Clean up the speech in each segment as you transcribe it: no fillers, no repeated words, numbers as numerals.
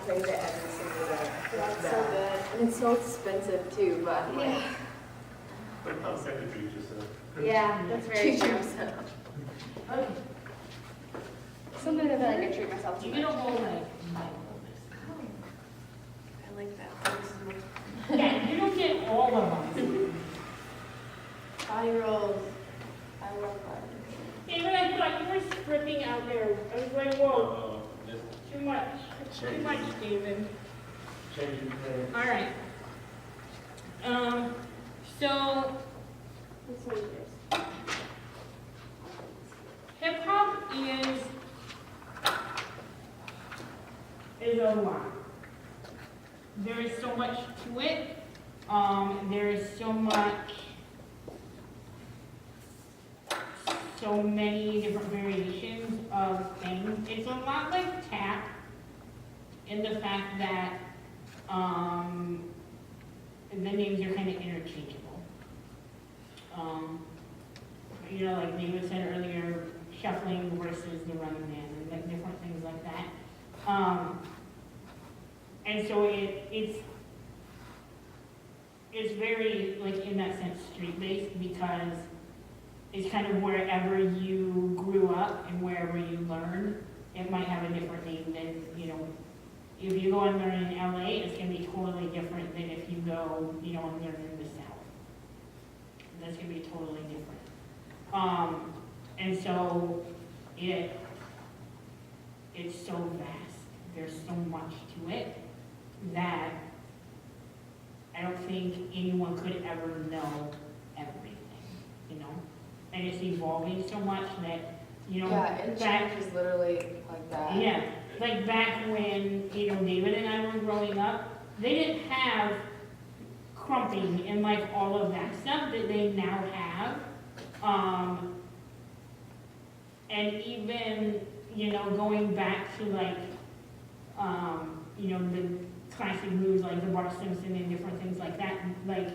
crave it every single day. That's so good. And it's so expensive too, but I'm like, But how can you treat yourself? Yeah, that's very treat true. yourself. Okay. Sometimes I feel like I treat myself too You get a much. whole like, I like that. yeah, you don't get all of them. Body rolls. I love body Yeah, but I thought you were stripping out there. I was like, whoa, Just too much, David. change your plans. All right. So Let's see this. hip hop is a lot. There is so much to it. There is so many different variations of things. It's a lot like tap in the fact that the names are kind of interchangeable. You know, like David said earlier, shuffling versus the running man, and like different things like that. And so it's very, like, in that sense, street-based, because it's kind of wherever you grew up and wherever you learned. It might have a different name than, you know, if you go and learn in LA, it's going to be totally different than if you go, you know, and learn in the South. That's going to be totally different. And so it's so vast. There's so much to it that I don't think anyone could ever know everything, you know? And it's evolving so much that, you know, Yeah, and back, change is literally like that. yeah, like back when, you know, David and I were growing up, they didn't have crumping and like all of that stuff that they now have. And even, you know, going back to like, you know, the classic moves like the Bart Simpson and different things like that, like,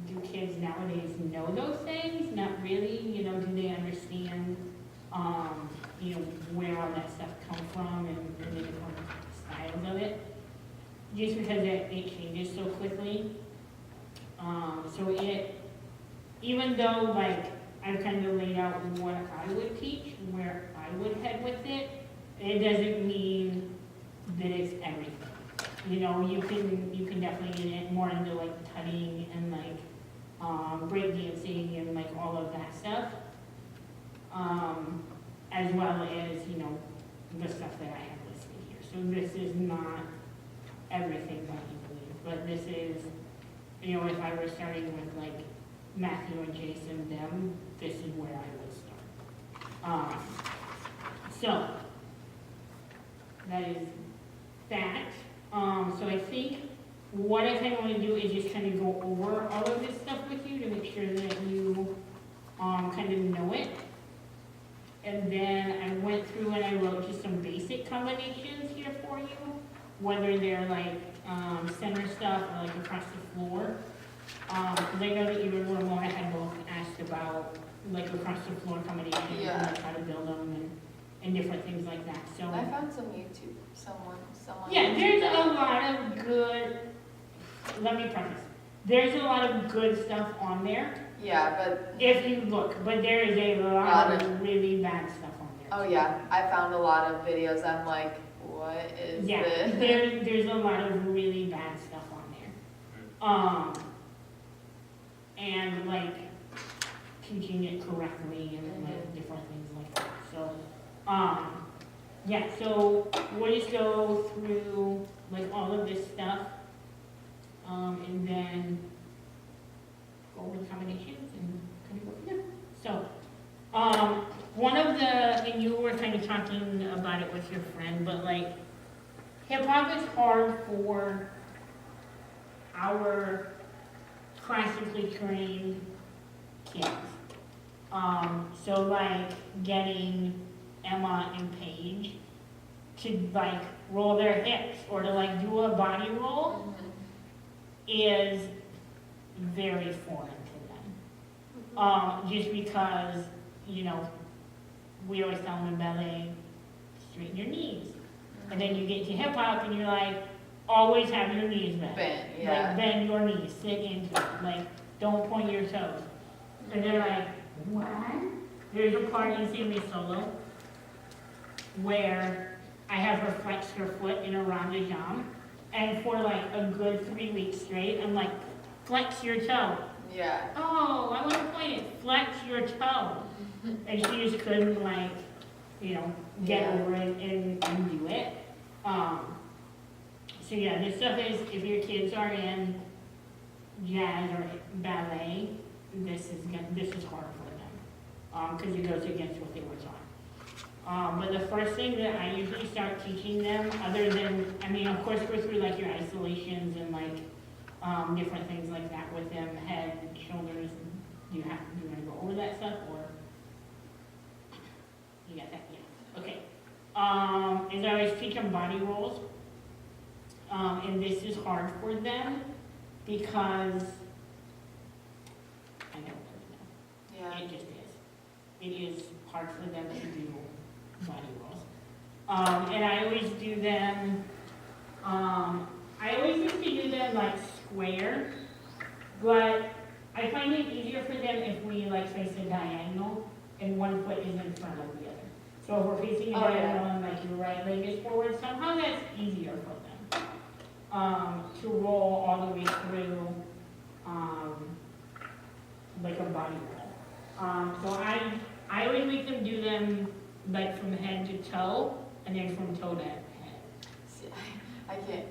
do kids nowadays know those things? Not really, you know, do they understand, you know, where all that stuff comes from and the different styles of it? Just because it changes so quickly. So even though like I've kind of laid out what I would teach, where I would head with it, it doesn't mean that it's everything. You know, you can definitely get it more into like tutting and like breakdancing and like all of that stuff, as well as, you know, the stuff that I have listed here. So this is not everything that you believe, but this is, you know, if I were starting with like Matthew and Jason, them, this is where I would start. So that is that. So I think what I kind of want to do is just kind of go over all of this stuff with you to make sure that you kind of know it. And then I went through and I wrote just some basic combinations here for you, whether they're like center stuff or like across the floor. Because I know that you and Ramona had both asked about like across the floor combinations and like how to build them and different things like that. So I found some YouTube, someone. yeah, there's a lot of good, let me preface, there's a lot of good stuff on there. Yeah, but If you look, but there is a lot of really bad stuff on there. oh yeah, I found a lot of videos. I'm like, what is Yeah, this? there's a lot of really bad stuff on there. And like teaching it correctly and like different things like that. So, yeah, so we'll just go through like all of this stuff, and then go over the combinations and kind of go from there. So, one of the, and you were kind of talking about it with your friend, but like hip hop is hard for our classically trained kids. So like getting Emma and Paige to like roll their hips or to like do a body roll is very foreign to them. Just because, you know, we always tell them in ballet, straighten your knees. And then you get to hip hop and you're like, always have your knees bent. Bent, Like, yeah. bend your knees, sit into it, like, don't point your toes. And they're like, what? There's a part in See Me Solo where I have her flex her foot in a rond de jambe, and for like a good 3 weeks straight, I'm like, flex your toe. Yeah. Oh, I want to point it, flex your toe. And she just couldn't like, you know, get Yeah. over it and do it. So yeah, this stuff is, if your kids are in jazz or ballet, this is hard for them, because it goes against what they were taught. But the first thing that I usually start teaching them, other than, I mean, of course, we're through like your isolations and like different things like that with them, head, shoulders. Do you want to go over that stuff, or you got that? Yeah. Okay. Is I always teach them body rolls, and this is hard for them because I know Yeah. it just is. It is hard for them to do body rolls. And I always do them, I always used to do them like square, but I find it easier for them if we like face a diagonal and one foot is in front of the other. So if we're facing a Oh, yeah. diagonal and like your right leg is forward, somehow that's easier for them. To roll all the way through, like a body roll. So I always make them do them like from head to toe, and then from toe to head. See, I can't.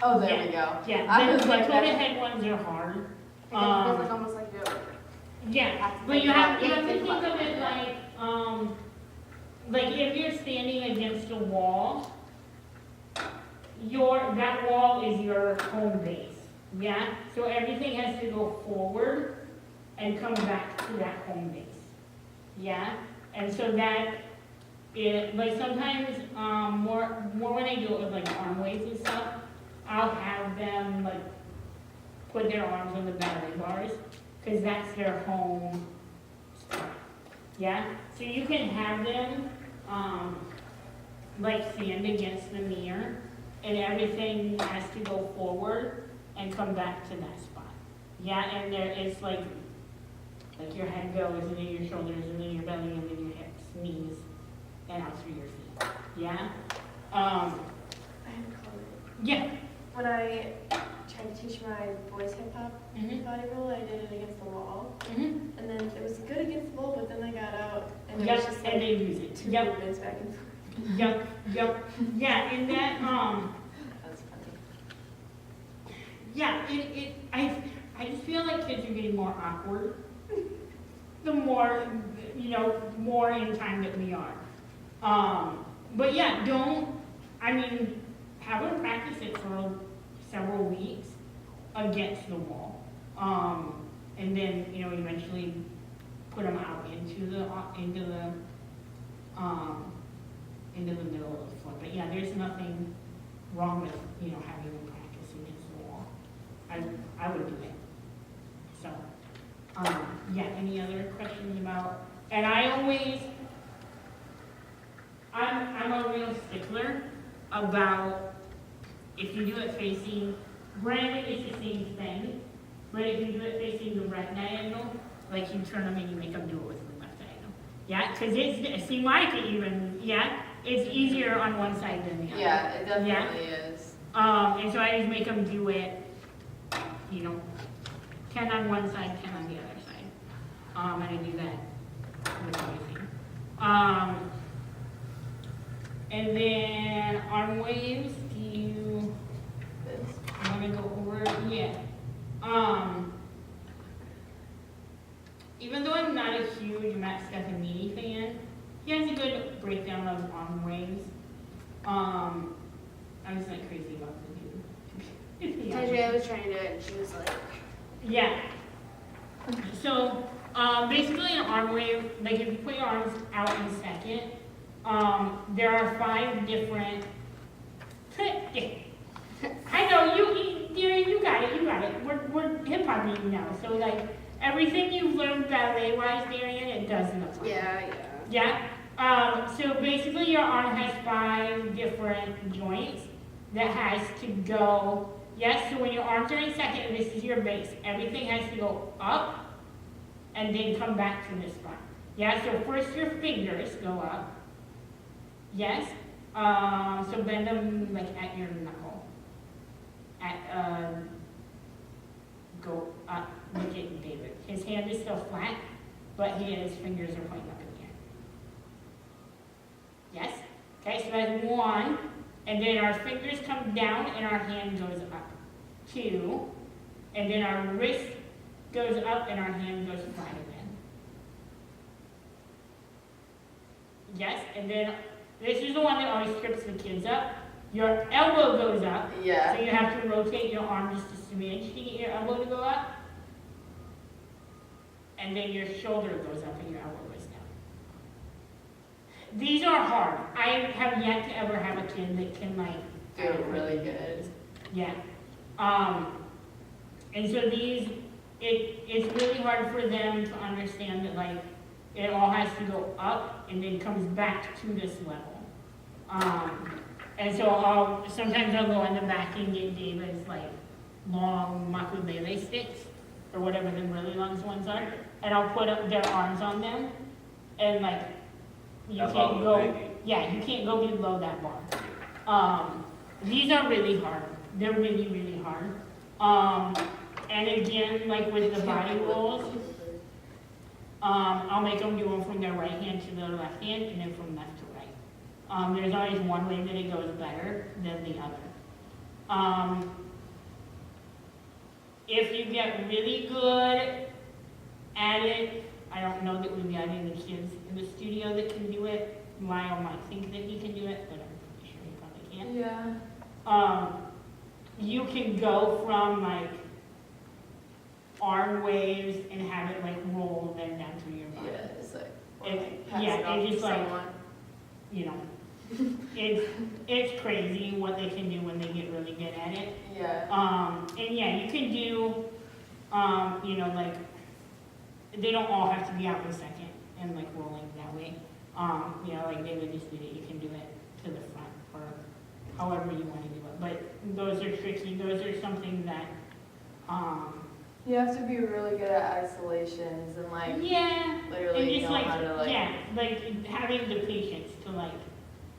Oh, there we go. Yeah, I the was like toe to that. head ones are hard. It feels like almost like you're Yeah, but you have to think of it like if you're standing against a wall, that wall is your home base. Yeah, so everything has to go forward and come back to that home base. Yeah, and so that it like sometimes more when I do it with like arm weights and stuff, I'll have them like put their arms on the ballet bars because that's their home spot. Yeah, so you can have them like stand against the mirror, and everything has to go forward and come back to that spot. Yeah, and there is like your head goes, and then your shoulders, and then your belly, and then your hips, knees, and out through your feet. Yeah. I have a comment. Yeah. When I tried to teach my boys hip hop Mhm. body roll, I did it against the wall, Mhm. and then it was good against the wall, but then I got out and it Yep. was just And like they use it. two Yep. movements back and forth. Yep. Yep. Yeah. And that That's funny. yeah. I just feel like kids are getting more awkward. The more, more in time that we are. But yeah, have them practice it for several weeks against the wall. And then, eventually put them out into the middle of the floor. But yeah, there's nothing wrong with, having them practice against the wall. I would do it. So, yeah, any other questions about, and I'm a real stickler about if you do it facing, granted it's the same thing, but if you do it facing the right diagonal, like you turn them and you make them do it with the left diagonal. Yeah, because see Mike even, yeah, it's easier on one side than the other. Yeah, it definitely is. And so I just make them do it, 10 on one side, 10 on the other side. And I do that with everything. And then arm waves, do you This. want to go over it? Yeah. Even though I'm not a huge Matt Stefanini fan, he has a good breakdown of arm waves. I was like crazy about the dude. Andrea was trying to do it and she was like, Yeah. So, basically an arm wave, like if you put your arms out in second, there are 5 different, I know, you got it. We're hip hop meeting now, so like, everything you've learned ballet-wise, Darian, it doesn't apply. yeah. Yeah? So basically your arm has 5 different joints that has to go, yes, so when your arms are in second, this is your base. Everything has to go up and then come back to this spot. Yeah, so first your fingers go up. Yes. So bend them like at your knuckle. Go up. Look at David. His hand is still flat, but his fingers are pointing up in the air. Yes? Okay, so that's 1. And then our fingers come down and our hand goes up. 2. And then our wrist goes up and our hand goes flat again. Yes, and then this is the one that always trips the kids up. Your elbow goes up. Yeah. So you have to rotate your arm just a smidge to get your elbow to go up. And then your shoulder goes up and your elbow goes down. These are hard. I have yet to ever have a kid that can like Do it really good. Yeah. And so these, it's really hard for them to understand that like it all has to go up and then comes back to this level. And so sometimes I'll go in the back and get David's like long makulele sticks or whatever the really long ones are, and I'll put up their arms on them, and like you That's can't all go, we're thinking. yeah, you can't go below that bar. These are really hard. They're really, really hard. And again, like with the body rolls, I'll make them do them from their right hand to their left hand, and then from left to right. There's always one way that it goes better than the other. If you get really good at it, I don't know that we've got any kids in the studio that can do it. Lyle might think that he can do it, but I'm pretty sure he probably can't. Yeah. You can go from like arm waves and have it like roll then down through your body. Yeah, it's like, It just like, you know, it's crazy what they can do when they get really good at it. Yeah. And yeah, you can do, you know, like, they don't all have to be out in second and like rolling that way. You know, like David just did it, you can do it to the front or however you want to do it. But those are tricky, those are something that, You have to be really good at isolations and like yeah, and literally just know like, how to like. yeah, like having the patience to like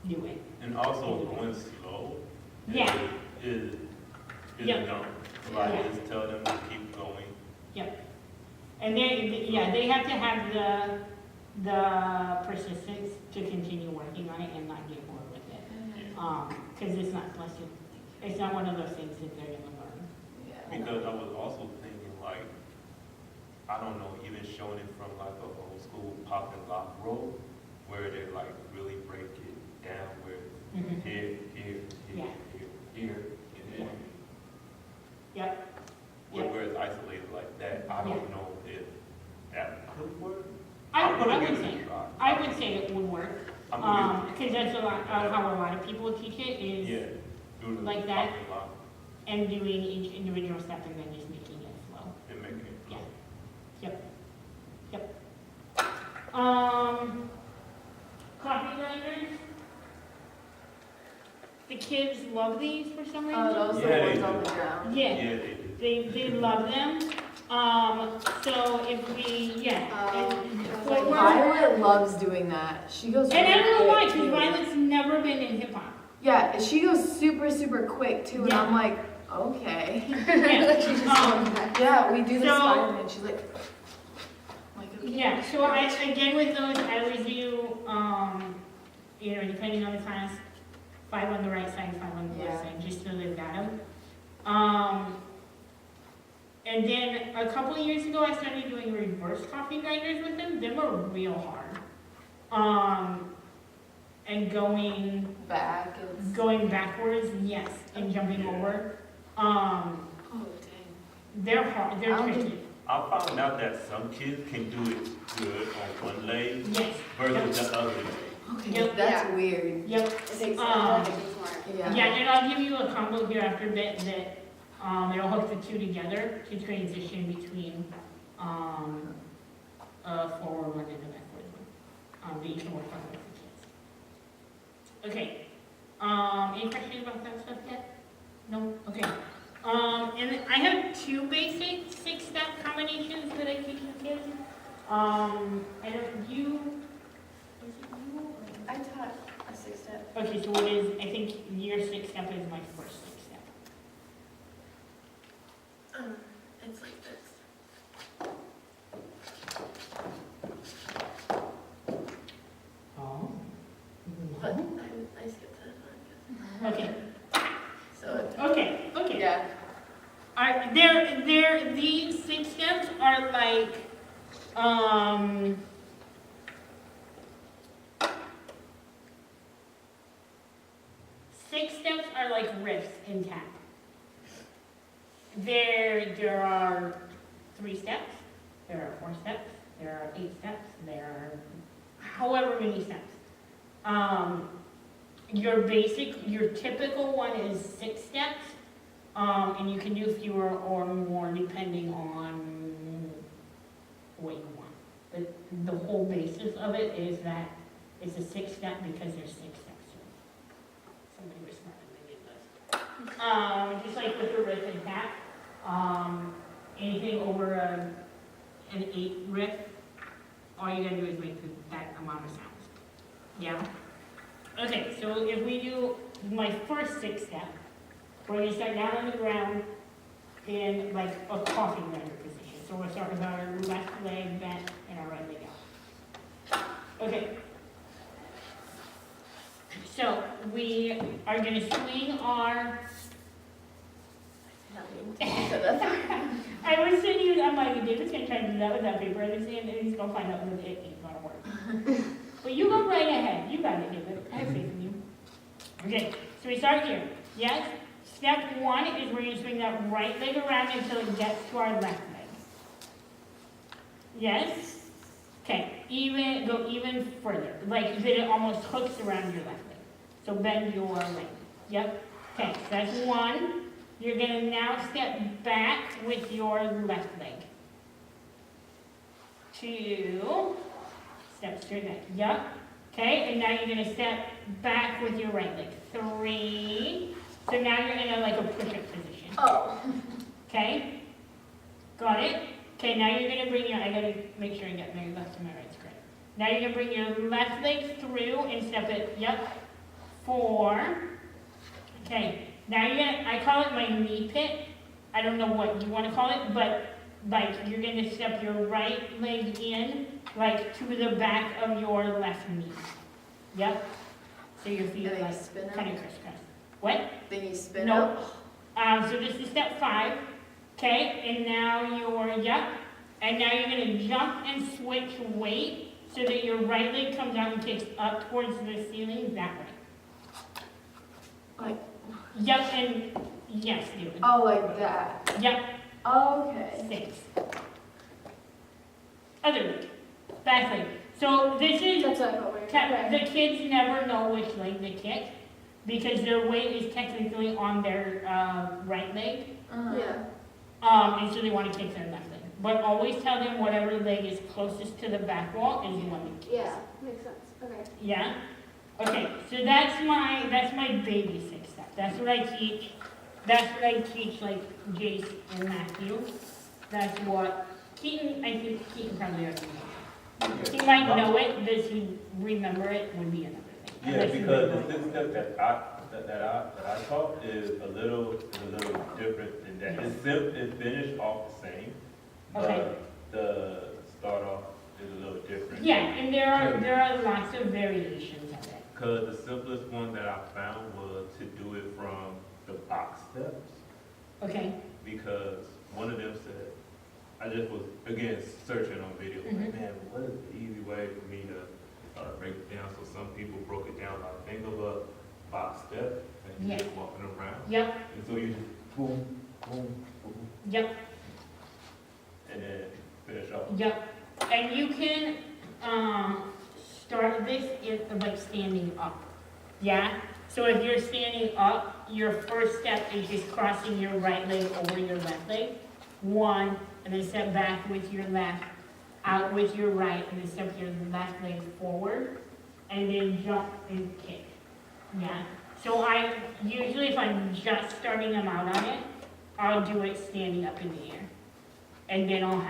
do it. And also going slow. Yeah. Is Yep. dumb. Like Yeah. just tell them to keep going. And they have to have the persistence to continue working on it and not get bored with it. Because it's not one of those things that they're gonna learn. Yeah. Because I was also thinking like, I don't know, even showing it from like a old school pop and lock roll, where they like really break it down where Mhm. here, Yeah. here, and then Yep. Yep. where it's isolated like that. I don't know if that could work. I I'm gonna would give say, it a try. I would say it would work. I'm gonna Because that's a lot, how a lot of people teach it give it, is, yeah, do the like pop that. and lock and doing each individual step and then just making it flow. and making it. Yeah. Yep. Coffee grinders. The kids love these for some reason. Oh, those Yeah, are the they ones on do. the ground. Yeah, Yeah, they do. they love them. So if we, and forward. Violet loves doing that. She goes. And I really don't know why, quick, because too. Violet's never been in hip hop. Yeah, she goes super quick too, and Yeah. I'm like, okay. Yeah. She just Um, Yeah, we do the So- Spider-Man. She's like, okay. Yeah, so again with those, I always do, you know, depending on the class, 5 on the right side, 5 on the left Yeah. side, just so they've got them. And then a couple of years ago, I started doing reverse coffee grinders with them. Them are real hard. And Back and. going backwards, yes, and jumping over. Oh dang. They're hard, they're I don't tricky. I found out that some kids can do it good on one leg Yes, versus the other leg. Okay, Yep. that's Yeah. weird. yep. It takes, Um, I feel like it takes more. Yeah. Yeah, and I'll give you a combo here after a bit that it'll hook the two together to transition between a forward one and a backward one. That you can work on with the Okay. Any questions about that stuff yet? No? Okay. And I have two basic six-step combinations that I teach the kids. I don't, you, is it you? I taught a six-step. Okay, so what is, I think your six-step is my first six-step. It's like this. Oh. But I skipped that one. Okay, So okay, okay. Yeah. These six steps are like, six steps are like riffs in tap. There are 3 steps, there are 4 steps, there are 8 steps, there are however many steps. Your typical one is 6 steps, and you can do fewer or more depending on what you want. But the whole basis of it is that it's a 6-step because there's 6 steps. Somebody was smart when they did this. Just like with the riff and tap, anything over an 8 riff, all you gotta do is make that amount of sounds. Yeah? Okay, so if we do my first 6 step, we're gonna start down on the ground in like a coffee grinder position. So we'll start with our left leg bent and our right leg out. Okay. So we are gonna swing our, So that's I was sitting here, I'm like, David's gonna try to do that with that paper, and he's gonna find out that it ain't gonna work. But you go right ahead, you got it, David, I have faith in you. Okay, so we start here, yes? Step 1 is we're gonna swing that right leg around until it gets to our left leg. Yes? Okay, go even further, like that it almost hooks around your left leg. So bend your leg, yep. Okay, so that's 1. You're gonna now step back with your left leg. 2, step straight back, yep. Okay, and now you're gonna step back with your right leg. 3, so now you're in like a push-up position. Oh. Okay, got it? Okay, now you're gonna bring your, I gotta make sure I get my left and my right correct. Now you're gonna bring your left leg through and step it, yep. 4, okay. Now you're gonna, I call it my knee pit. I don't know what you want to call it, but like you're gonna step your right leg in, like to the back of your left knee. Yep. So your feet are And then like spin kind out. of crisscross. What? Then you spin Nope. out. So this is step 5. Okay, and now yep. And now you're gonna jump and switch weight so that your right leg comes out and kicks up towards the ceiling that way. Like, Yep, and yes, do it. oh, like that. Yep, Okay. 6. Other leg, back leg. So this is, That's what I thought we were the kids never know which leg to kick because their weight is technically on their right leg. Uh-huh. Yeah. And so they want to kick their left leg. But always tell them whatever leg is closest to the back wall is the one that kicks. Yeah, makes sense. Okay. Yeah? Okay, so that's my baby 6-step. That's what I teach. That's what I teach like Jace and Matthew. That's what Keaton, I think Keaton probably already knows. He might know it, does he remember it would be another thing. Yeah, Unless he because remembers the 6 step that I taught is a little different than that. It's finished off the same, Okay. but the start off is a little different. Yeah, and there are lots of variations of it. Because the simplest one that I found was to do it from the box steps. Okay. Because one of them said, I just was, again, searching on video, like, man, what is the easy way for me to break it down? So some people broke it down like, think of a box step, and you're just walking around. Yep, And so you just boom, boom, boom, yep, and then finish off. yep. And you can start this like standing up. Yeah? So if you're standing up, your first step is just crossing your right leg over your left leg. 1, and then step back with your left, out with your right, and then step your left leg forward, and then jump and kick. Yeah, so usually if I'm just starting them out on it, I'll do it standing up in the air. And then I'll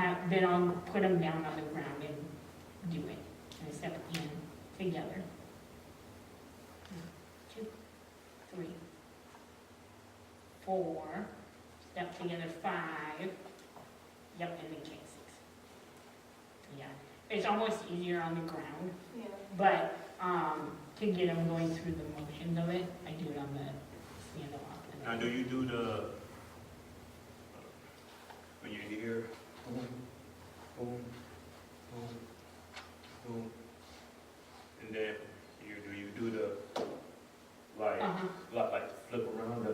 put them down on the ground and do it, and step in together. 1, 2, 3, 4, step together 5, yep, and then kick 6. Yeah, it's almost easier on the ground, Yeah. but to get them going through the motions of it, I do it on the stand-up. Now, do you do the, when you're here, boom, boom, boom, boom, and then you do the, like, like flip around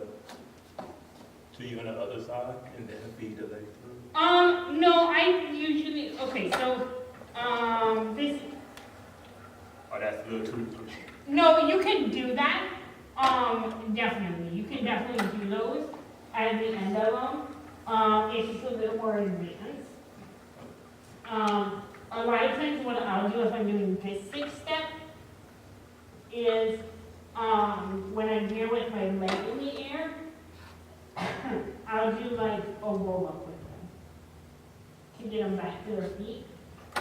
to you on the other side, and then feed the leg through? No, I usually, okay, so, this, Oh, that's a little too. no, you can do that, definitely, you can definitely do those at the end of them. It's just a little more advanced. A lot of times what I'll do if I'm doing this 6th step is, when I'm here with my leg in the air, I'll do like a roll up with them to get them back to their feet.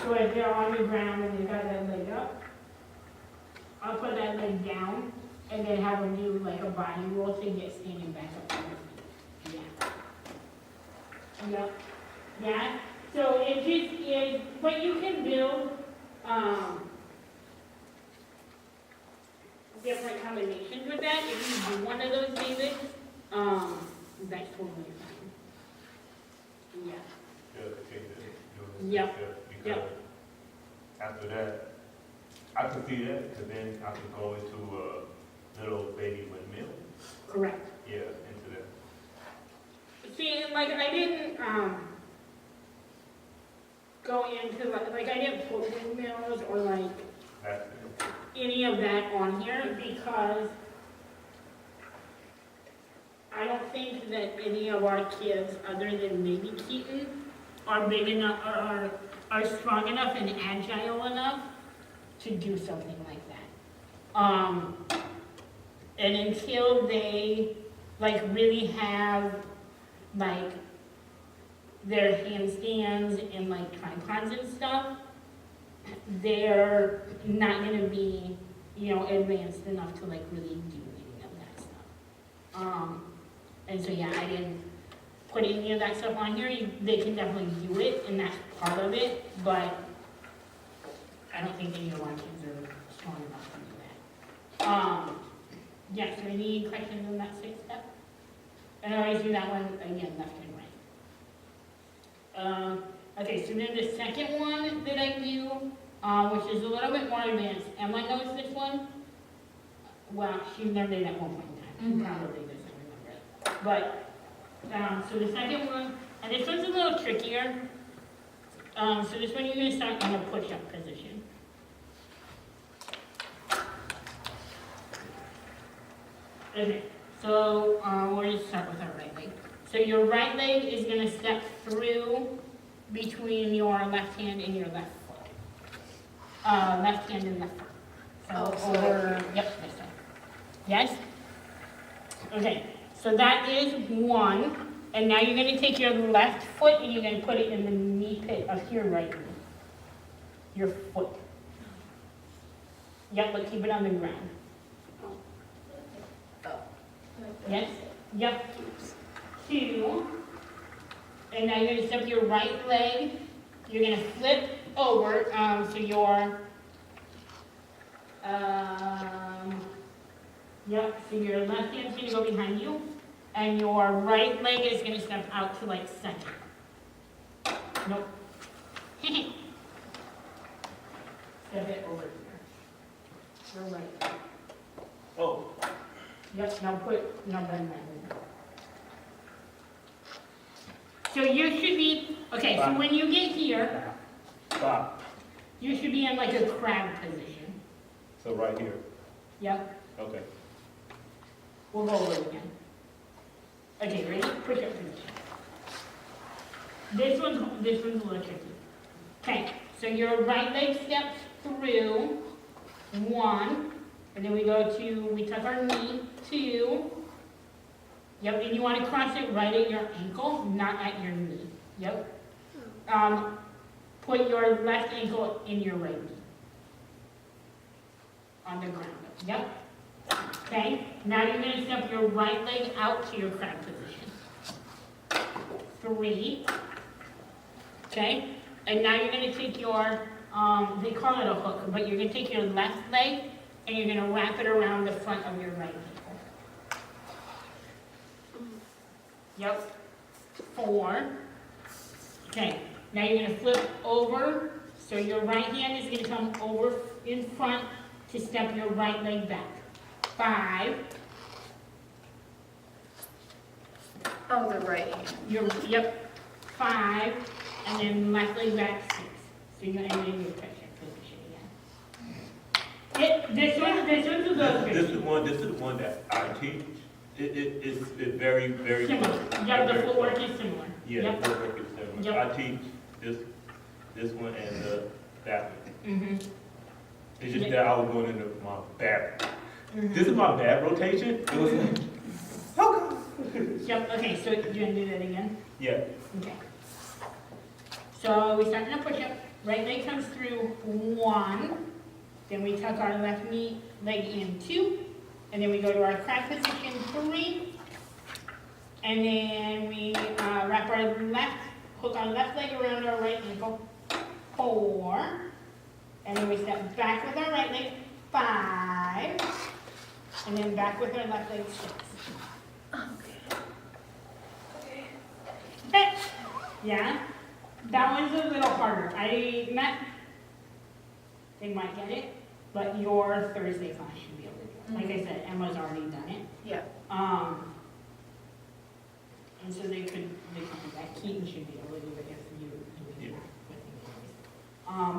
So if they're on the ground and they've got that leg up, I'll put that leg down and then have them do like a body roll to get standing back up on their feet. Yeah. Yep. Yeah. So it just is, but you can build different combinations with that. If you do one of those, David, that's totally fine. Yeah. Yeah, continue to do it. Yep. Because Yep. after that, I can see that, because then I can go into a little baby windmill. Correct. Yeah, into that. See, like I didn't go into like I didn't put windmills or like That's it. any of that on here because I don't think that any of our kids, other than maybe Keaton, are big enough or are strong enough and agile enough to do something like that. And until they like really have like their handstands and like tripods and stuff, they're not gonna be, advanced enough to like really do any of that stuff. And so yeah, I didn't put any of that stuff on here. They can definitely do it, and that's part of it, but I don't think any of our kids are strong enough to do that. Yeah, so any questions on that 6th step? And I always do that one again, left and right. Okay, so then the second one that I do, which is a little bit more advanced. Emma knows this one. Well, she learned it at one point in time. She probably doesn't remember it. But, so the second one, and this one's a little trickier. So this one you're going to start in a push-up position. Okay, so we're going to start with our right leg. So your right leg is going to step through between your left hand and your left foot. Left hand and left foot. So over, yep, this way. Yes? Okay, so that is one. And now you're going to take your left foot and you're going to put it in the knee pit of your right knee. Your foot. Yep, but keep it on the ground. Yes? Yep. 2. And now you're going to step your right leg. You're going to flip over. So your, yep, so your left hand's going to go behind you. And your right leg is going to step out to like second. Nope. Step it over here. Your right leg. Oh. Yep, now bend that. So you should be, okay, so when you get here, Stop. you should be in like a crab position. So right here. Yep, Okay. we'll go over it again. Okay, ready? Push-up position. This one's a little tricky. Okay, so your right leg steps through 1, And then we tuck our knee, 2. Yep, and you want to cross it right at your ankle, not at your knee. Yep. Put your left ankle in your right knee. On the ground. Yep. Okay, now you're going to step your right leg out to your crab position. 3. Okay, and now you're going to take your, they call it a hook, but you're going to take your left leg and you're going to wrap it around the front of your right ankle. Yep. 4. Okay, now you're going to flip over, so your right hand is going to come over in front to step your right leg back. 5. Oh, the right hand. Yep. 5, and then left leg back 6. So you're gonna end your pressure position again. This one's a little This is the one that I teach. It's very, very similar. Yeah, the footwork is similar. Yeah, Yep. the footwork is similar. Yep. I teach this one and that one. Mm-hmm. It's just that I was going into my back. Mm-hmm. This is my back rotation. It was like, oh Yep. Okay. So do you want to do that again? yeah. Okay. So we start in a push-up. Right leg comes through 1. Then we tuck our left knee leg in 2. And then we go to our crab position 3. And then we wrap our hook our left leg around our right ankle 4. And then we step back with our right leg 5. And then back with our left leg 6. Okay. Yeah. That one's a little harder. They might get it, but your Thursday class should be able to do it. Like I said, Emma's already done it. Yeah. And so they could do that. Keaton should be able to do it if you do it with him.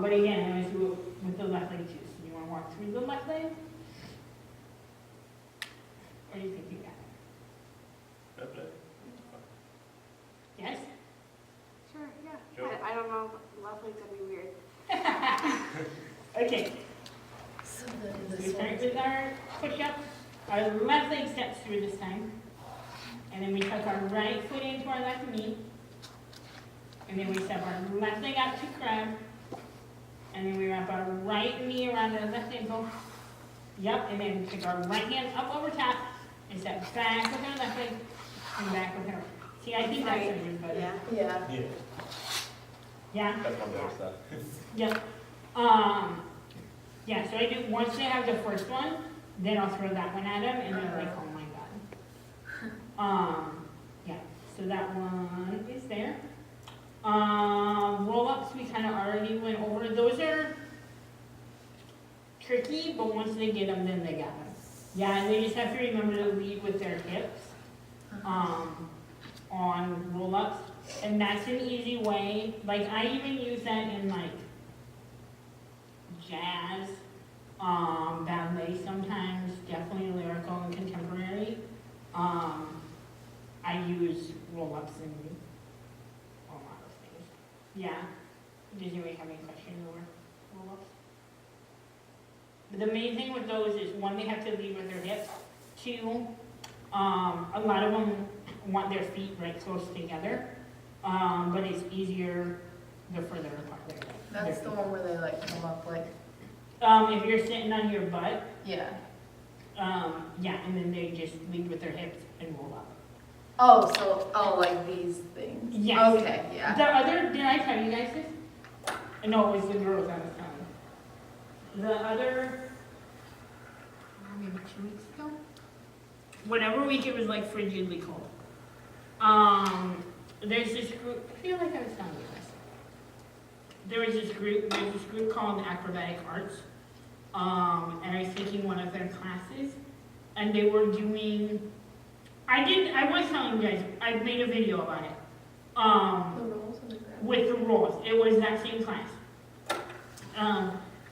But again, I always do it with the left leg too. So you want to walk through the left leg? Or do you think you got it? Okay. Yes? Sure, yeah. Sure. I don't know, left leg's gonna be weird. Okay. So So then we this start one. with our push-up. Our left leg steps through this time. And then we tuck our right foot into our left knee. And then we step our left leg out to crab. And then we wrap our right knee around our left ankle. Yep, and then take our right hand up over top and step back with our left leg and back with our right. See, I think that's everybody. Yeah. Yeah. Yeah, Yeah? that's my better side. Yep. Yeah, so I do, once they have the first one, then I'll throw that one at them, and they're like, oh my god. Yeah, so that one is there. Roll-ups, we kind of already went over. Those are tricky, but once they get them, then they got them. Yeah, and they just have to remember to lead with their hips on roll-ups. And that's an easy way. Like, I even use that in, like, jazz, ballet sometimes, definitely lyrical and contemporary. I use roll-ups in a lot of things. Yeah? Does anybody have any questions over roll-ups? But the main thing with those is, one, they have to lead with their hips. 2, a lot of them want their feet right close together. But it's easier the further apart they are. That's the one where they like come up like. If you're sitting on your butt, Yeah. yeah, and then they just lead with their hips and roll up. Oh, like these things. Yes. Okay. Yeah. The other, did I tell you guys this? No, it was the girls I was telling. The other, maybe 2 weeks ago? Whatever week it was like frigidly cold. There's this group, I feel like I was telling you this. There's this group called Acrobatic Arts. And I was taking one of their classes, and they were doing, I was telling you guys, I made a video about it. The rolls on the ground. With the rolls, it was that same class.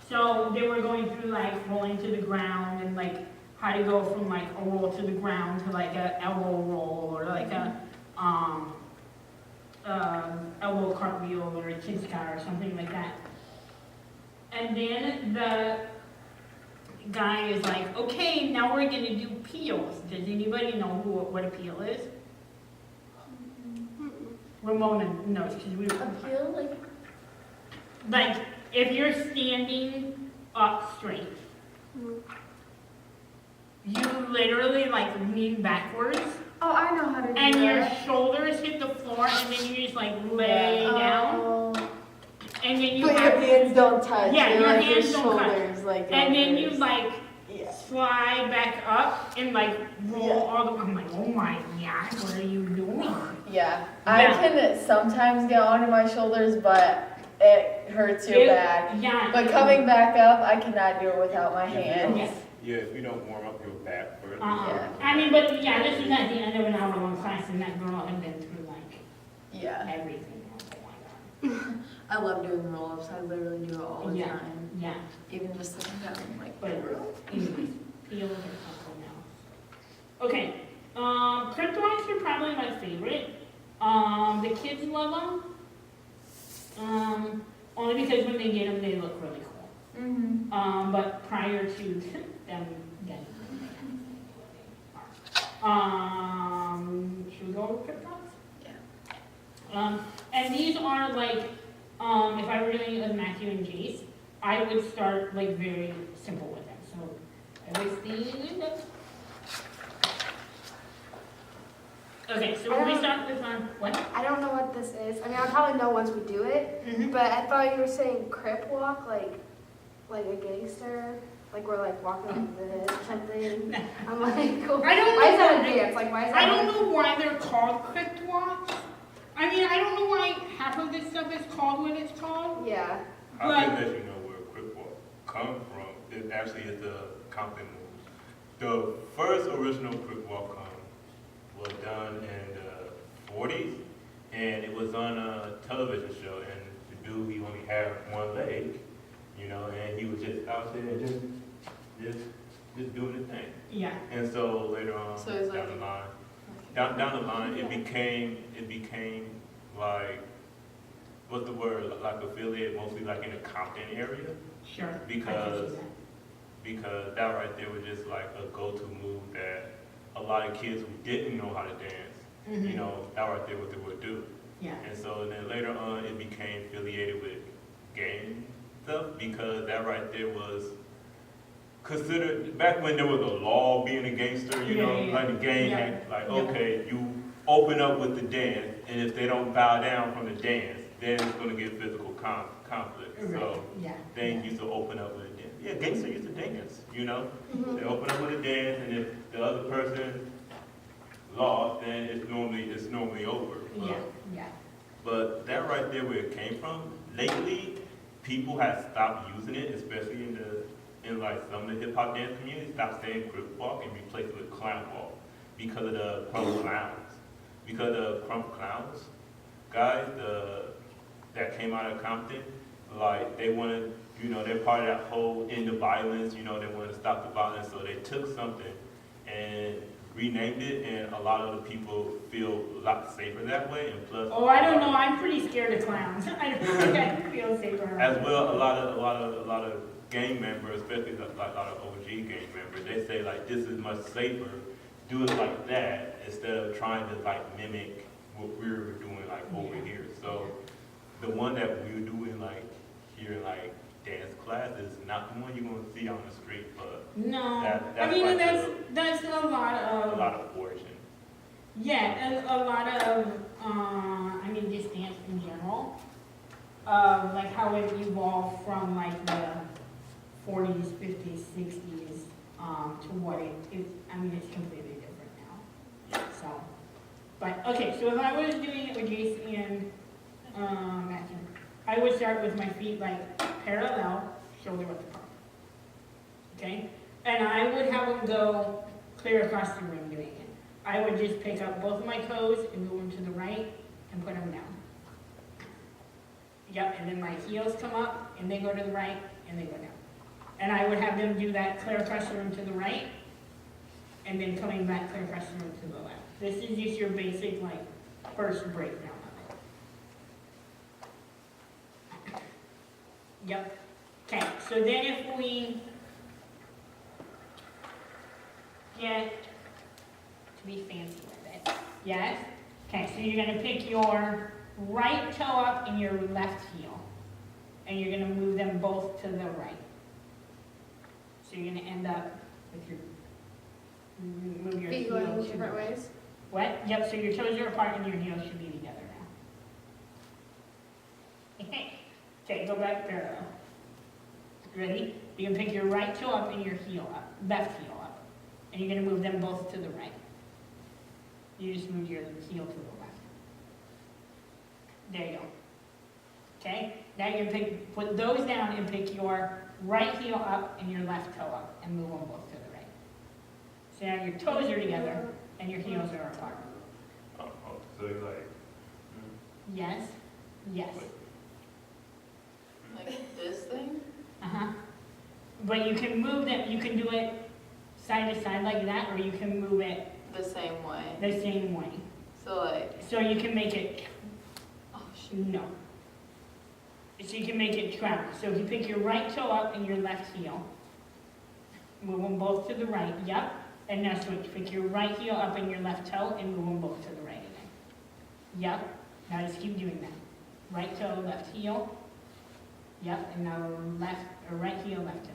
So they were going through like rolling to the ground and like how to go from like a roll to the ground to like a elbow roll or like a elbow cartwheel or a kid's car or something like that. And then the guy is like, okay, now we're gonna do peels. Does anybody know what a peel is? Ramona knows, because we were. Appeal, Like, if you're standing up straight, you literally like lean backwards, oh, I know how to do and your that. shoulders hit the floor, and then you just like lay down, Oh. and then you But your have, hands don't touch. Yeah, You're your like hands don't touch. shoulders, like, and go then you first. like Yeah. slide back up and like roll Yeah. all the. I'm like, oh my god, what are you doing? Yeah, I Yeah. can sometimes get onto my shoulders, but it hurts real bad. Yeah. But coming back up, I cannot do it without my hands. Yes. Yeah, if you don't warm up your back first. Yeah. I mean, but yeah, this was at the end of an hour-long class, and that girl had been through like Yeah. everything. Oh my god. I love doing roll-ups. I literally do it all the Yeah. time. Yeah. Even just sitting down, I'm like, But anyways, peels are something else. Okay. Crypt walks are probably my favorite. The kids love them. Only because when they get them, they look really cool. mm-hmm. But prior to them getting should we go over crypt walks? Yeah. And these are like, if I were doing it with Matthew and Jace, I would start like very simple with them. So I would see this. Okay, so when we start with what? I don't know what this is. I mean, I'll probably know once we do it. Mm-hmm. But I thought you were saying crip walk, like a gangster, like we're like walking like this or something. I'm like, cool. I don't Why is know that a why- dance? Like, why is that? I don't know why they're called crypt walks. I mean, I don't know why half of this stuff is called what it's called. Yeah. I can let you know where Crip Walk come from. It actually is the Compton moves. The first original Crip Walk was done in the 40s, and it was on a television show, and the dude, he only had one leg, you know, and he was just out there just doing the thing. Yeah. And so later on, So it's down like- the line, down the line, it became like, what's the word, like affiliated mostly like in the Compton area, Sure. I can because see that. because that right there was just like a go-to move that a lot of kids who didn't know how to dance, Mhm. you know, that right there what they would do. Yeah. And so then later on, it became affiliated with gang stuff, because that right there was considered, back when there was a law being a gangster, you know, Yeah. like the gang, Yeah. had, like, Yeah. okay, you open up with the dance, and if they don't bow down from the dance, then it's gonna get physical conflict. Right. So Yeah. they Yeah. used to open up with a dance. Yeah, gangster used to dance, you know? Mhm. They open up with a dance, and if the other person lost, then it's normally over. Yeah. Yeah. But that right there, where it came from, lately, people have stopped using it, especially in like some of the hip hop dance communities, stopped saying Crip Walk and replaced it with Clown Walk because of the Crump Clowns. Because of Crump Clowns, guys, that came out of Compton, like they wanted, you know, they're part of that whole end of violence, you know, they wanted to stop the violence, so they took something and renamed it, and a lot of the people feel a lot safer that way, and plus. Oh, I don't know. I'm pretty scared of clowns. I don't think I feel safer around As well, a lot of gang members, especially like a lot of OG gang members, they say like this is much safer. Do it like that instead of trying to like mimic what we were doing like over Yeah. here. So the one that we're doing like here, like dance class, is not the one you're gonna see on the street, but No. That's I mean, like that's a lot a of. lot of origin. Yeah, and a lot of, I mean, just dance in general, like how it evolved from like the 40s, 50s, 60s, to what it is. I mean, it's completely different now. So, but okay, so if I was doing it with Jason and Matthew, I would start with my feet like parallel, shoulder width apart. Okay, and I would have them go clear across the room doing it. I would just pick up both of my toes and move them to the right and put them down. Yep, and then my heels come up and they go to the right and they go down. And I would have them do that clear across the room to the right and then coming back clear across the room to the left. This is just your basic like first breakdown of it. Yep. Okay, so then if we get to be fancy with it. Yes? Okay, so you're gonna pick your right toe up and your left heel. And you're gonna move them both to the right. So you're gonna end up with your, move your Feet heel going to the different right. ways. What? Yep, so your toes are apart and your heels should be together now. Okay, go back parallel. Ready? You can pick your right toe up and your heel up, left heel up. And you're gonna move them both to the right. You just move your heel to the left. There you go. Okay? Now you're gonna put those down and pick your right heel up and your left toe up and move them both to the right. So now your toes are together and your heels are apart. So you're like, Yes? Yes. Like this thing? Uh-huh. But you can move them, you can do it side to side like that, or you can move it The same way. the same way. So like, So you can make it, oh shoot. no. So you can make it travel. So if you pick your right toe up and your left heel, move them both to the right, yep. And now switch, pick your right heel up and your left toe and move them both to the right again. Yep, now just keep doing that. Right toe, left heel. Yep, and now left, or right heel, left toe.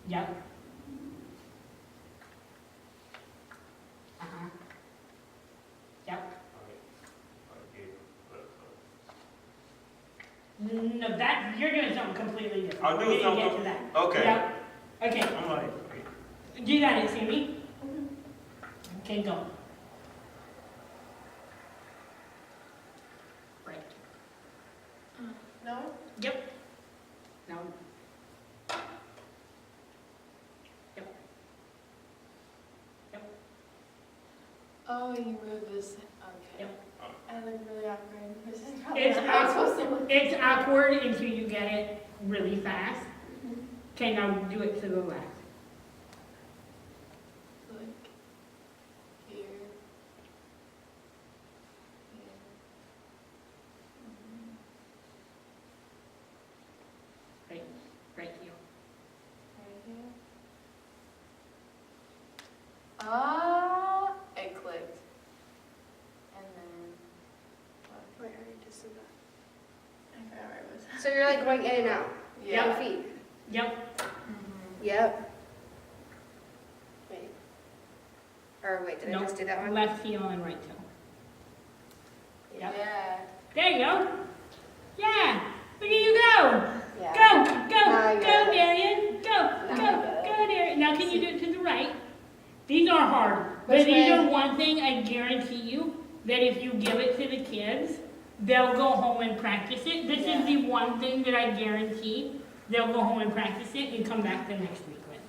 Yep. Uh-huh. Yep. No, that, you're doing something completely different. I'm doing We're gonna get something- to that. okay. Yep. Okay, I'm like, you got it, Sammy? Okay, go. Right. No? Yep. No. Yep. Yep. Oh, you move this. Okay. Yep. I look really awkward. This is probably It's not how I'm supposed to look. It's awkward until you get it really fast. Okay, now do it to the left. Like here. Here. Right, right heel. Right here. Ah, it clicked. And then, Wait, I already just did that. I forgot where it was. So you're like going in and out. Yeah. Your feet. Yep. Yep. Wait. Or wait, did I Nope. just do that one? Left heel and right toe. Yep. Yeah. There you go. Yeah. Look at you go. Yeah. Go, Now go, I go, get it. Darian. Go, Now I go, get it. go, Darian. Now can you do it to the right? These are hard. But Which these way? are one thing I guarantee you, that if you give it to the kids, they'll go home and practice it. This Yeah. is the one thing that I guarantee they'll go home and practice it and come back the next week with.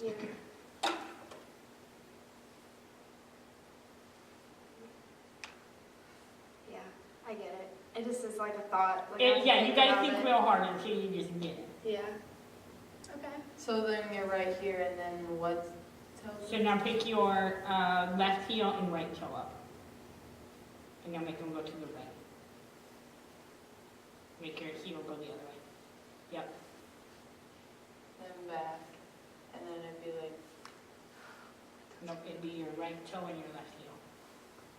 Yeah. Yeah, I get it. It just is like a thought. Like I have to Yeah, you gotta about think it. real hard until you just get it. Yeah. Okay. So then you're right here, and then what? So now pick your left heel and right toe up. And now make them go to the right. Make your heel go the other way. Yep. Then back, and then it'd be like, No, it'd be your right toe and your left heel.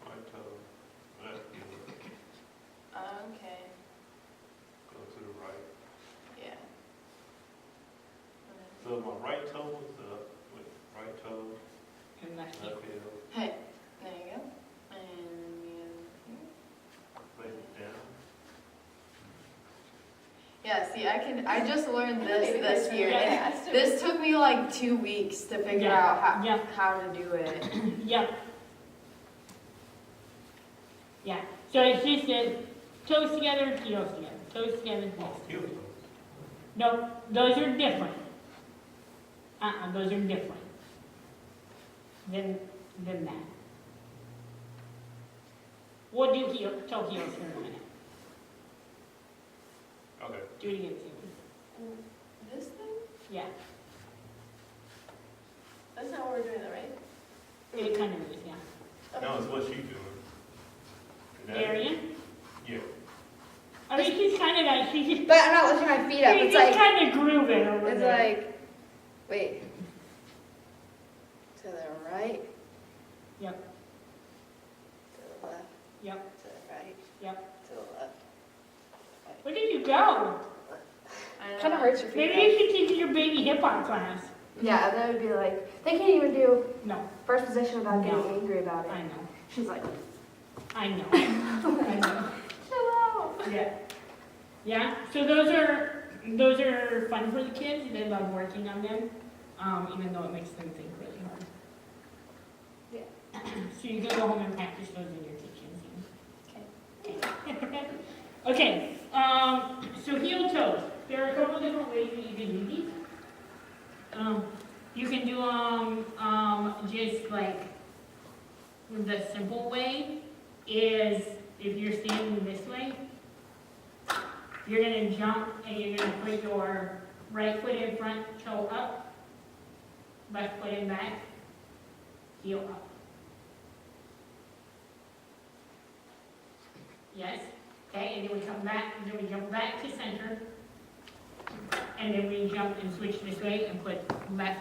right toe, left heel, okay, go to the right. yeah. So my right toe was up, with right toe, And left heel. left heel, Hey, there you go. And you, place it down. yeah, see, I just learned this year. Yeah. and This took me like 2 weeks to figure Yeah. out Yeah. how to do it. Yep. Yeah. So it's just that toes together, heels together. Toes together, heels Oh, together. heel toe. No, those are different. Those are different than that. We'll do toe heels in a minute. Okay. Do it again, Susan. This thing? Yeah, That's not what we're doing, though, right? it kind of is, yeah. Now it's what she doing. And that- Darian, Yeah. I mean, she's kind of like, she's But I'm not lifting my feet up. It's just like, kind of grooving over it's there. like, wait. To the right, Yep, to the left, yep, to the right, yep. to the left. Where did you go? Kind of hurts your feet. Maybe you should take your baby hip hop class. Yeah, and then it would be like, they can't even do No, first position without getting No. angry about it. I know, She's like, I know, I know. chill out. Yeah. Yeah, so those are fun for the kids. They love working on them, even though it makes them think really hard. Yeah. So you can go home and practice those in your kitchen soon. Okay. Okay. So heel toes. There are a couple different ways that you can do these. You can do them just like the simple way is if you're standing this way. You're going to jump and you're going to put your right foot in front, toe up, left foot in back, heel up. Yes? Okay, and then we come back, and then we jump back to center, and then we jump and switch this way and put left,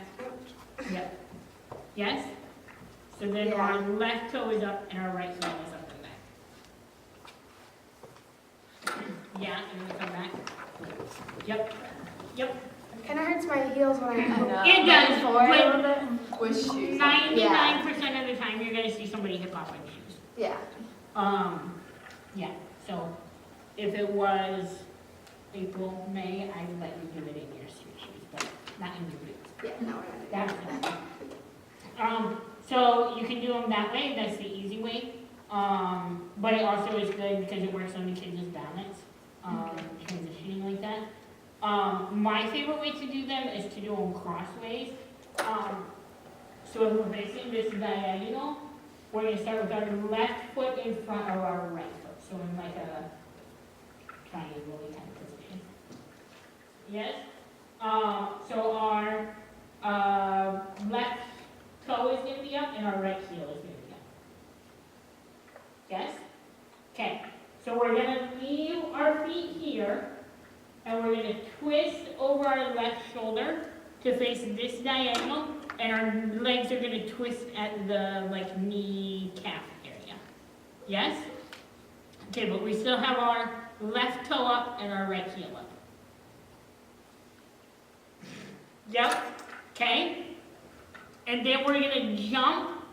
yep. Yes? So then Yeah. our left toe is up and our right toe is up and back. Yeah, and then we come back. Yep, yep. Kind of hurts my heels when I know. It does, forward a little but bit. Squish shoes. 99% of the time you're gonna see somebody hip hop in shoes. Yeah. Yeah, so if it was April, May, I would let you do it in your street shoes, but not in your boots. Yeah, no, we're not doing That's so you can do them that way, that's the easy way. But it also is good because it works on the kids' balance, transitioning like that. My favorite way to do them is to do them crossways. So if we're facing this diagonal, we're going to start with our left foot in front of our right foot. So in like a triangle kind of position. Yes? So our left toe is going to be up and our right heel is going to be up. Yes? Okay. So we're going to leave our feet here and we're going to twist over our left shoulder to face this diagonal, and our legs are going to twist at the like knee calf area. Yes? Okay, but we still have our left toe up and our right heel up. Yep. Okay? And then we're going to jump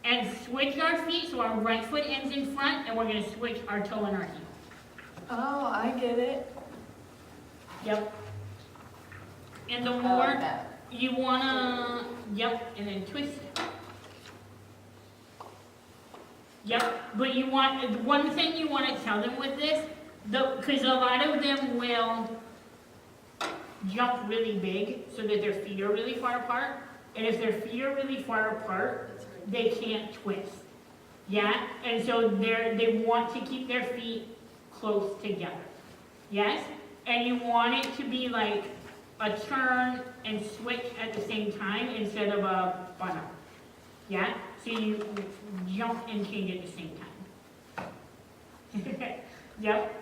and switch our feet so our right foot ends in front, and we're going to switch our toe and our heel. Oh, I get it. Yep. And the I more like that. you wanna, yep, and then twist. Yep, but you want, one thing you want to tell them with this, because a lot of them will jump really big so that their feet are really far apart. And if their feet are really far apart, they can't twist. Yeah? And so they want to keep their feet close together. Yes? And you want it to be like a turn and switch at the same time instead of a funnel. Yeah? So you jump and change at the same time. Yep.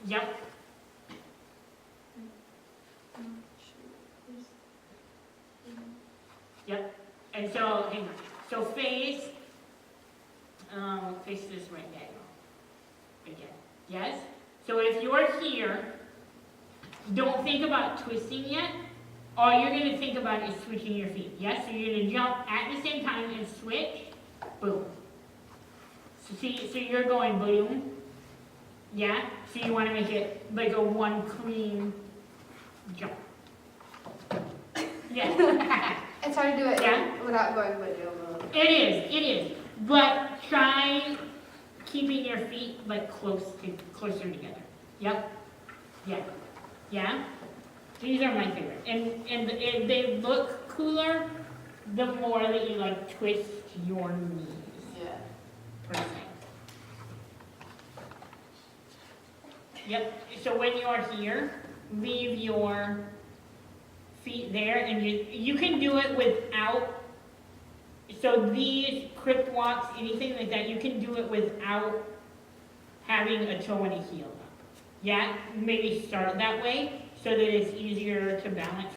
Yep. Yep. And so, hang on. So face this right diagonal. Again. Yes? So if you're here, don't think about twisting yet. All you're going to think about is switching your feet. Yes? So you're going to jump at the same time and switch. Boom. So see, so you're going boom. Yeah? So you want to make it like a one clean jump. Yeah. It's hard to do it Yeah. without going boom. It is. But try keeping your feet like closer together. Yep. Yeah. Yeah? These are my favorite. And they look cooler the more that you like twist your knees. Yeah. Per se. Yep. So when you are here, leave your feet there, and you can do it without. So these crip walks, anything like that, you can do it without having a toe and a heel up. Yeah, maybe start that way so that it's easier to balance